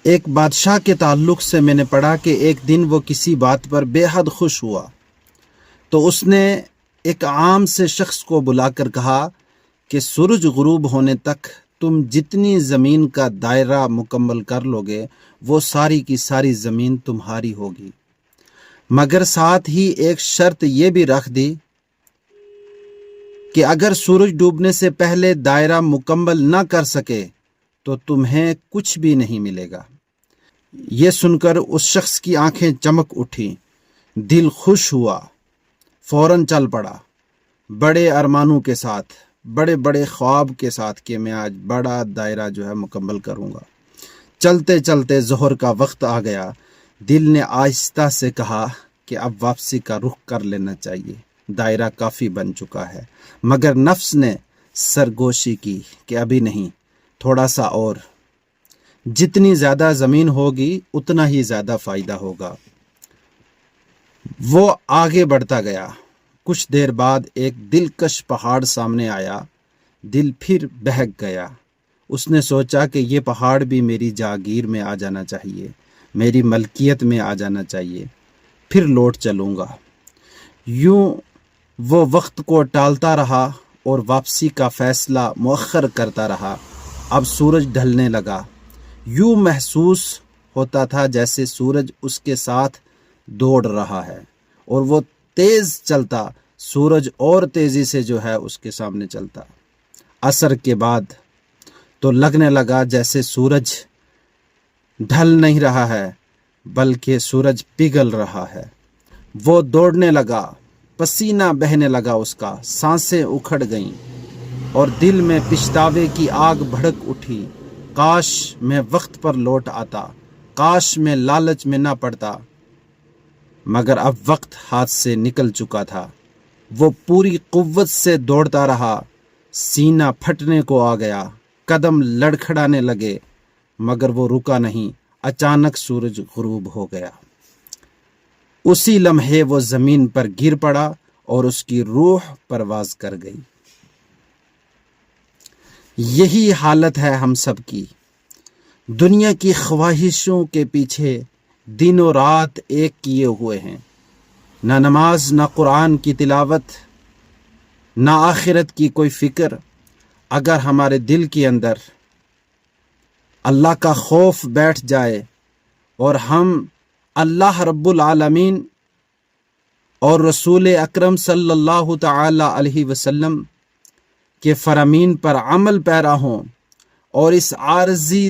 ایک بادشاہ کے تعلق سے میں نے پڑھا کہ ایک دن وہ کسی بات پر بے حد خوش ہوا، تو اس نے ایک عام سے شخص کو بلا کر کہا کہ سورج غروب ہونے تک تم جتنی زمین کا دائرہ مکمل کر لوگے وہ ساری کی ساری زمین تمہاری ہوگی، مگر ساتھ ہی ایک شرط یہ بھی رکھ دی کہ اگر سورج ڈوبنے سے پہلے دائرہ مکمل نہ کر سکے تو تمہیں کچھ بھی نہیں ملے گا۔ یہ سن کر اس شخص کی آنکھیں چمک اٹھیں، دل خوش ہوا، فوراً چل پڑا بڑے ارمانوں کے ساتھ، بڑے بڑے خواب کے ساتھ کہ میں آج بڑا دائرہ جو ہے مکمل کروں گا۔ چلتے چلتے ظہر کا وقت آ گیا، دل نے آہستہ سے کہا کہ اب واپسی کا رخ کر لینا چاہیے، دائرہ کافی بن چکا ہے، مگر نفس نے سرگوشی کی کہ ابھی نہیں، تھوڑا سا اور، جتنی زیادہ زمین ہوگی اتنا ہی زیادہ فائدہ ہوگا۔ وہ آگے بڑھتا گیا، کچھ دیر بعد ایک دلکش پہاڑ سامنے آیا، دل پھر بہک گیا۔ اس نے سوچا کہ یہ پہاڑ بھی میری جاگیر میں آ جانا چاہیے، میری ملکیت میں آ جانا چاہیے، پھر لوٹ چلوں گا۔ یوں وہ وقت کو ٹالتا رہا اور واپسی کا فیصلہ مؤخر کرتا رہا۔ اب سورج ڈھلنے لگا، یوں محسوس ہوتا تھا جیسے سورج اس کے ساتھ دوڑ رہا ہے، اور وہ تیز چلتا، سورج اور تیزی سے جو ہے اس کے سامنے چلتا۔ عصر کے بعد تو لگنے لگا جیسے سورج ڈھل نہیں رہا ہے بلکہ سورج پگھل رہا ہے۔ وہ دوڑنے لگا، پسینہ بہنے لگا اس کا، سانسیں اکھڑ گئیں اور دل میں پچھتاوے کی آگ بھڑک اٹھی۔ کاش میں وقت پر لوٹ آتا، کاش میں لالچ میں نہ پڑتا، مگر اب وقت ہاتھ سے نکل چکا تھا۔ وہ پوری قوت سے دوڑتا رہا، سینہ پھٹنے کو آ گیا، قدم لڑکھڑانے لگے، مگر وہ رکا نہیں۔ اچانک سورج غروب ہو گیا، اسی لمحے وہ زمین پر گر پڑا اور اس کی روح پرواز کر گئی۔ یہی حالت ہے ہم سب کی، دنیا کی خواہشوں کے پیچھے دن و رات ایک کیے ہوئے ہیں، نہ نماز، نہ قرآن کی تلاوت، نہ آخرت کی کوئی فکر۔ اگر ہمارے دل کے اندر اللہ کا خوف بیٹھ جائے اور ہم اللہ رب العالمین اور رسول اکرم صلی اللہ تعالی علیہ وسلم کے فرامین پر عمل پیرا ہوں اور اس عارضی